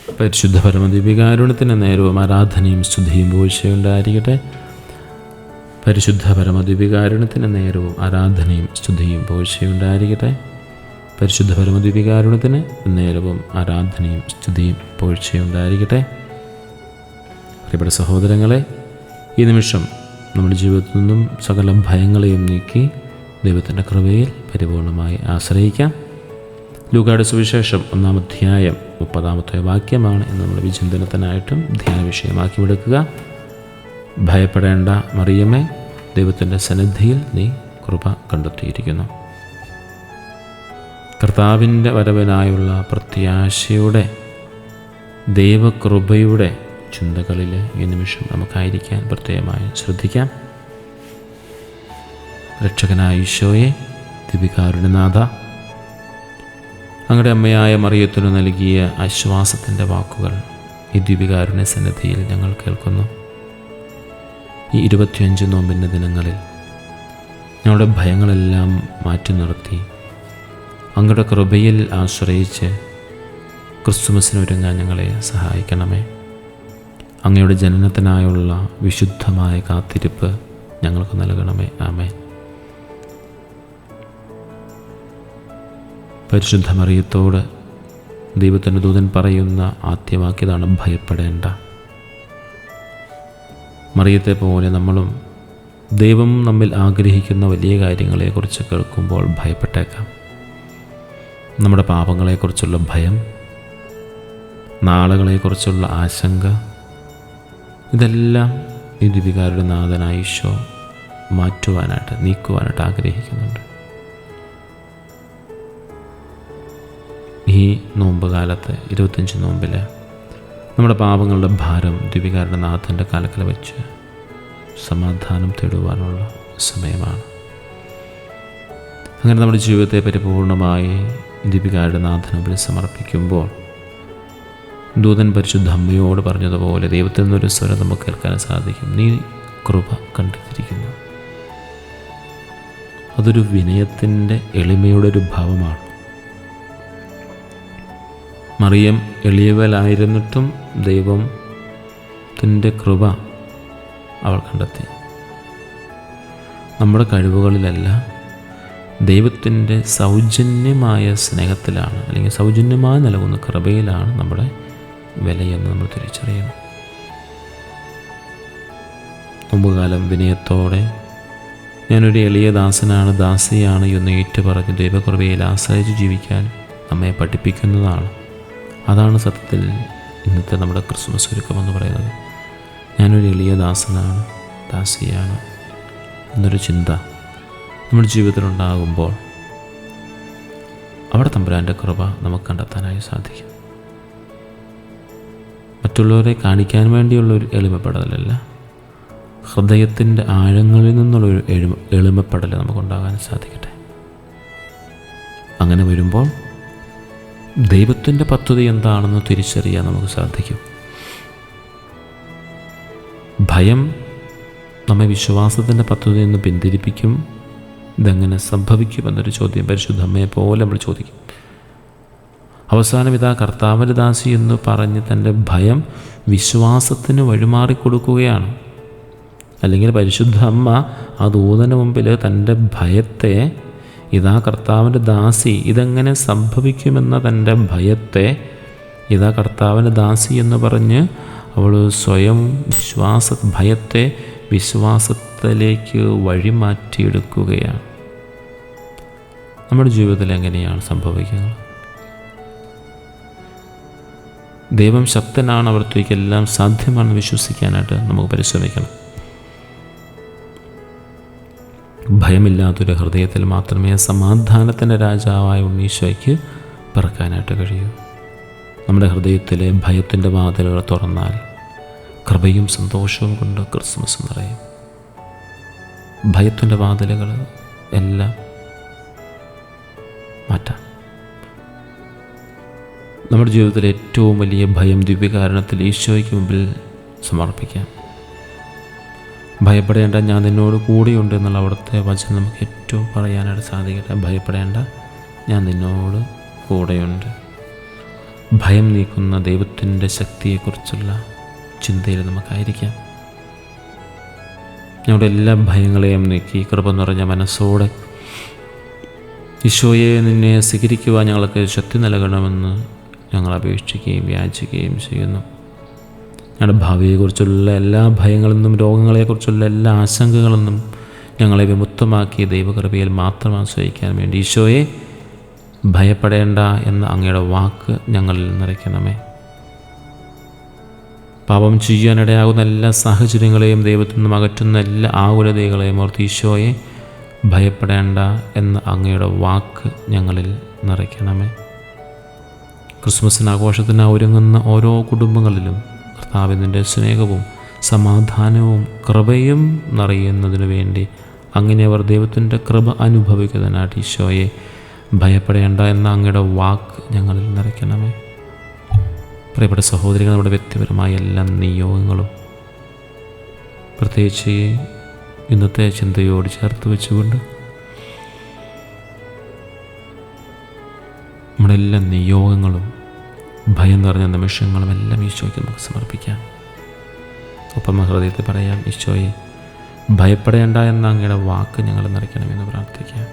പരിശുദ്ധ പരമദിവ്യകാരുണ്യത്തിന് നേരവും ആരാധനയും സ്തുതിയും പൂഴ്ചയുണ്ടായിരിക്കട്ടെ. പരിശുദ്ധ പരമദിവ്യകാരുണ്യത്തിന് നേരവും ആരാധനയും സ്തുതിയും പൂഴ്ചയുണ്ടായിരിക്കട്ടെ. പരിശുദ്ധ പരമദിവ്യകാരുണ്യത്തിന് നേരവും ആരാധനയും സ്തുതിയും പൂഴ്ചയുണ്ടായിരിക്കട്ടെ. പ്രിയപ്പെട്ട സഹോദരങ്ങളെ, ഈ നിമിഷം നമ്മുടെ ജീവിതത്തിൽ നിന്നും സകല ഭയങ്ങളെയും നീക്കി ദൈവത്തിൻ്റെ കൃപയിൽ പരിപൂർണമായി ആശ്രയിക്കാം. ലൂക്കായുടെ സുവിശേഷം 1-ാം അധ്യായം 30-ാമത്തെ വാക്യമാണ് ഇന്ന് നമ്മുടെ വിചിന്തനത്തിനായിട്ടും ധ്യാന വിഷയമാക്കി എടുക്കുക. ഭയപ്പെടേണ്ട മറിയമേ, ദൈവത്തിൻ്റെ സന്നിധിയിൽ നീ കൃപ കണ്ടെത്തിയിരിക്കുന്നു. കർത്താവിൻ്റെ വരവിനായുള്ള പ്രത്യാശയുടെ ദൈവകൃപയുടെ ചിന്തകളിൽ ഈ നിമിഷം നമുക്കായിരിക്കാൻ പ്രത്യേകമായി ശ്രദ്ധിക്കാം. രക്ഷകനായ ഈശോയെ, ദിവ്യകാരുണ്യനാഥ, അങ്ങയുടെ അമ്മയായ മറിയത്തിനു നൽകിയ ആശ്വാസത്തിൻ്റെ വാക്കുകൾ ഈ ദിവ്യകാരുണ്യ സന്നിധിയിൽ ഞങ്ങൾ കേൾക്കുന്നു. ഈ 25 നോമ്പിൻ്റെ ദിനങ്ങളിൽ ഞങ്ങളുടെ ഭയങ്ങളെല്ലാം മാറ്റി നിർത്തി അങ്ങയുടെ കൃപയിൽ ആശ്രയിച്ച് ക്രിസ്തുമസിനൊരുങ്ങാൻ ഞങ്ങളെ സഹായിക്കണമേ. അങ്ങയുടെ ജനനത്തിനായുള്ള വിശുദ്ധമായ കാത്തിരിപ്പ് ഞങ്ങൾക്ക് നൽകണമേ. ആമേൻ. പരിശുദ്ധ മറിയത്തോട് ദൈവത്തിൻ്റെ ദൂതൻ പറയുന്ന ആദ്യവാക്യതാണ് ഭയപ്പെടേണ്ട. മറിയത്തെ പോലെ നമ്മളും ദൈവം നമ്മിൽ ആഗ്രഹിക്കുന്ന വലിയ കാര്യങ്ങളെക്കുറിച്ച് കേൾക്കുമ്പോൾ ഭയപ്പെട്ടേക്കാം. നമ്മുടെ പാപങ്ങളെക്കുറിച്ചുള്ള ഭയം, നാളുകളെക്കുറിച്ചുള്ള ആശങ്ക, ഇതെല്ലാം ഈ ദിവ്യകാരുടെ നാഥനായ ഈശോ നീക്കുവാനായിട്ട് ആഗ്രഹിക്കുന്നുണ്ട്. ഈ നോമ്പ് കാലത്ത് 25 നോമ്പിൽ നമ്മുടെ പാപങ്ങളുടെ ഭാരം ദിവ്യകാരുടെ നാഥൻ്റെ കാലക്കൽ വെച്ച് സമാധാനം തേടുവാനുള്ള സമയമാണ്. അങ്ങനെ നമ്മുടെ ജീവിതത്തെ പരിപൂർണമായി ദിവ്യകാരുടെ നാഥനുമ്പിൽ സമർപ്പിക്കുമ്പോൾ ദൂതൻ പരിശുദ്ധ അമ്മയോട് പറഞ്ഞതുപോലെ ദൈവത്തിൽ നിന്നൊരു സ്വരം നമുക്ക് കേൾക്കാൻ സാധിക്കും. നീ കൃപ കണ്ടെത്തിയിരിക്കുന്നു. അതൊരു വിനയത്തിൻ്റെ എളിമയുടെ ഒരു ഭാവമാണ്. മറിയം എളിയവലായിരുന്നിട്ടും ദൈവത്തിൻ്റെ കൃപ അവൾ കണ്ടെത്തി. നമ്മുടെ കഴിവുകളിലല്ല, ദൈവത്തിൻ്റെ സൗജന്യമായ സ്നേഹത്തിലാണ്, അല്ലെങ്കിൽ സൗജന്യമായി നൽകുന്ന കൃപയിലാണ് നമ്മുടെ വിലയെന്ന് നമ്മൾ തിരിച്ചറിയണം. മുമ്പുകാലം വിനയത്തോടെ ഞാനൊരു എളിയ ദാസിയാണ് എന്ന് ഏറ്റുപറഞ്ഞ് ദൈവകൃപയിൽ ആശ്രയിച്ച് ജീവിക്കാൻ നമ്മെ പഠിപ്പിക്കുന്നതാണ്. അതാണ് സത്യത്തിൽ ഇന്നത്തെ നമ്മുടെ ക്രിസ്മസ് ഒരുക്കമെന്ന് പറയുന്നത്. ഞാനൊരു എളിയ ദാസിയാണ് എന്നൊരു ചിന്ത നമ്മുടെ ജീവിതത്തിലുണ്ടാകുമ്പോൾ അവിടെ തമ്പുരാൻ്റെ കൃപ നമുക്ക് കണ്ടെത്താനായി സാധിക്കും. മറ്റുള്ളവരെ കാണിക്കാൻ വേണ്ടിയുള്ളൊരു എളിമപ്പെടലല്ല, ഹൃദയത്തിൻ്റെ ആഴങ്ങളിൽ നിന്നുള്ളൊരു എളിമപ്പെടൽ നമുക്കുണ്ടാകാൻ സാധിക്കട്ടെ. അങ്ങനെ വരുമ്പോൾ ദൈവത്തിൻ്റെ പദ്ധതി എന്താണെന്ന് തിരിച്ചറിയാൻ നമുക്ക് സാധിക്കും. ഭയം നമ്മെ വിശ്വാസത്തിൻ്റെ പദ്ധതിയിൽ നിന്ന് പിന്തിരിപ്പിക്കും. ഇതെങ്ങനെ സംഭവിക്കുമെന്നൊരു ചോദ്യം പരിശുദ്ധ അമ്മയെ പോലെ നമ്മൾ ചോദിക്കും. അവസാനം ഇതാ കർത്താവിൻ്റെ ദാസി എന്ന് പറഞ്ഞ് തൻ്റെ ഭയം വിശ്വാസത്തിന് വഴിമാറിക്കൊടുക്കുകയാണ്. അല്ലെങ്കിൽ പരിശുദ്ധ അമ്മ ആ ദൂതന് മുമ്പിൽ തൻ്റെ ഭയത്തെ, ഇതാ കർത്താവിൻ്റെ ദാസി, ഇതെങ്ങനെ സംഭവിക്കുമെന്ന തൻ്റെ ഭയത്തെ, ഇതാ കർത്താവിൻ്റെ ദാസി എന്ന് പറഞ്ഞ് അവൾ സ്വയം ഭയത്തെ വിശ്വാസത്തിലേക്ക് വഴിമാറ്റിയെടുക്കുകയാണ്. നമ്മുടെ ജീവിതത്തിൽ എങ്ങനെയാണ് സംഭവിക്കുന്നത്? ദൈവം ശക്തനാണ്, അവിടത്തേക്കെല്ലാം സാധ്യമാണെന്ന് വിശ്വസിക്കാനായിട്ട് നമുക്ക് പരിശ്രമിക്കണം. ഭയമില്ലാത്തൊരു ഹൃദയത്തിൽ മാത്രമേ സമാധാനത്തിൻ്റെ രാജാവായ ഉണ്ണീശോയ്ക്ക് പിറക്കാനായിട്ട് കഴിയൂ. നമ്മുടെ ഹൃദയത്തിലെ ഭയത്തിൻ്റെ വാതിലുകൾ തുറന്നാൽ കൃപയും സന്തോഷവും കൊണ്ട് ക്രിസ്മസ് നിറയും. ഭയത്തിൻ്റെ വാതിലുകൾ എല്ലാം മാറ്റാം. നമ്മുടെ ജീവിതത്തിലെ ഏറ്റവും വലിയ ഭയം ദിവ്യകാരണത്തിൽ ഈശോയ്ക്ക് മുമ്പിൽ സമർപ്പിക്കാം. ഭയപ്പെടേണ്ട, ഞാൻ നിന്നോട് കൂടെയുണ്ട് എന്നുള്ള അവിടുത്തെ വചനം നമുക്ക് ഏറ്റവും പറയാനായിട്ട് സാധിക്കട്ടെ. ഭയപ്പെടേണ്ട, ഞാൻ നിന്നോട് കൂടെയുണ്ട്. ഭയം നീക്കുന്ന ദൈവത്തിൻ്റെ ശക്തിയെക്കുറിച്ചുള്ള ചിന്തയിൽ നമുക്കായിരിക്കാം. ഞങ്ങളുടെ എല്ലാ ഭയങ്ങളെയും നീക്കി കൃപ നിറഞ്ഞ മനസ്സോടെ ഈശോയെ നിന്നെ സ്വീകരിക്കുവാൻ ഞങ്ങൾക്ക് ശക്തി നൽകണമെന്ന് ഞങ്ങൾ അപേക്ഷിക്കുകയും യാചിക്കുകയും ചെയ്യുന്നു. ഞങ്ങളുടെ ഭാവിയെക്കുറിച്ചുള്ള എല്ലാ ഭയങ്ങളിൽ നിന്നും രോഗങ്ങളെക്കുറിച്ചുള്ള എല്ലാ ആശങ്കകളിൽ നിന്നും ഞങ്ങളെ വിമുക്തമാക്കി ദൈവകൃപയിൽ മാത്രം ആശ്രയിക്കാൻ വേണ്ടി ഈശോയെ ഭയപ്പെടേണ്ട എന്ന അങ്ങയുടെ വാക്ക് ഞങ്ങളിൽ നിറയ്ക്കണമേ. പാപം ചെയ്യാനിടയാകുന്ന എല്ലാ സാഹചര്യങ്ങളെയും ദൈവത്തിൽ നിന്നും അകറ്റുന്ന എല്ലാ ആകുലതകളെയും ഓർത്ത് ഈശോയെ ഭയപ്പെടേണ്ട എന്ന അങ്ങയുടെ വാക്ക് ഞങ്ങളിൽ നിറയ്ക്കണമേ. ക്രിസ്മസിന് ആഘോഷത്തിന് ഒരുങ്ങുന്ന ഓരോ കുടുംബങ്ങളിലും കർത്താവിൻ്റെ സ്നേഹവും സമാധാനവും കൃപയും നിറയുന്നതിന് വേണ്ടി അങ്ങനെ അവർ ദൈവത്തിൻ്റെ കൃപ അനുഭവിക്കുന്നതിനായിട്ട് ഈശോയെ ഭയപ്പെടേണ്ട എന്ന അങ്ങയുടെ വാക്ക് ഞങ്ങളിൽ നിറയ്ക്കണമേ. പ്രിയപ്പെട്ട സഹോദരികൾ, നമ്മുടെ വ്യക്തിപരമായ എല്ലാ നിയോഗങ്ങളും പ്രത്യേകിച്ച് ഇന്നത്തെ ചിന്തയോട് ചേർത്ത് വെച്ചുകൊണ്ട് നമ്മുടെ എല്ലാ നിയോഗങ്ങളും ഭയം നിറഞ്ഞ നിമിഷങ്ങളും എല്ലാം ഈശോയ്ക്ക് നമുക്ക് സമർപ്പിക്കാം. ഒപ്പം ഹൃദയത്തിൽ പറയാം, ഈശോയെ ഭയപ്പെടേണ്ട എന്ന അങ്ങയുടെ വാക്ക് ഞങ്ങൾ നിറയ്ക്കണമെന്ന് പ്രാർത്ഥിക്കാം.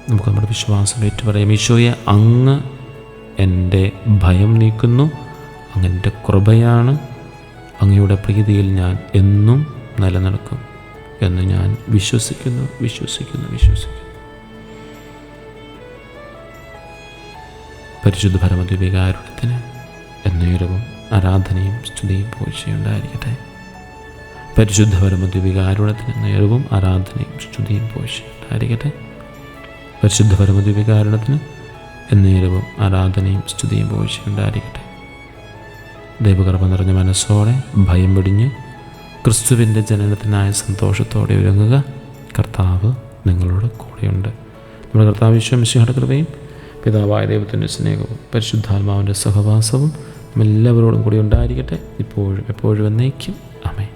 നമുക്ക് നമ്മുടെ വിശ്വാസം ഏറ്റു പറയാം. ഈശോയെ, അങ്ങ് എൻ്റെ ഭയം നീക്കുന്നു, അങ്ങൻ്റെ കൃപയാണ്, അങ്ങയുടെ പ്രീതിയിൽ ഞാൻ എന്നും നിലനിൽക്കും എന്ന് ഞാൻ വിശ്വസിക്കുന്നു. പരിശുദ്ധ പരമദിവ്യകാരുണ്യത്തിന് എന്നേരവും ആരാധനയും സ്തുതിയും പോഴ്ചയുണ്ടായിരിക്കട്ടെ. പരിശുദ്ധ പരമദിവ്യകാരുണ്യത്തിന് എന്നേരവും ആരാധനയും സ്തുതിയും പോഴ്ചയുണ്ടായിരിക്കട്ടെ. പരിശുദ്ധ പരമദിവ്യകാരുണ്യത്തിന് എന്നേരവും ആരാധനയും സ്തുതിയും പോഴ്ചയുണ്ടായിരിക്കട്ടെ. ദൈവകൃപ നിറഞ്ഞ മനസ്സോടെ ഭയം വെടിഞ്ഞ് ക്രിസ്തുവിൻ്റെ ജനനത്തിനായ സന്തോഷത്തോടെ ഒരുങ്ങുക. കർത്താവ് നിങ്ങളോട് കൂടെയുണ്ട്. നമ്മുടെ കർത്താവ് ഈശോ മിശിഹായുടെ കൃപയും പിതാവായ ദൈവത്തിൻ്റെ സ്നേഹവും പരിശുദ്ധാത്മാവിൻ്റെ സഹവാസവും എല്ലാവരോടും കൂടി ഉണ്ടായിരിക്കട്ടെ, ഇപ്പോഴും എപ്പോഴും എന്നേക്കും. ആമേൻ.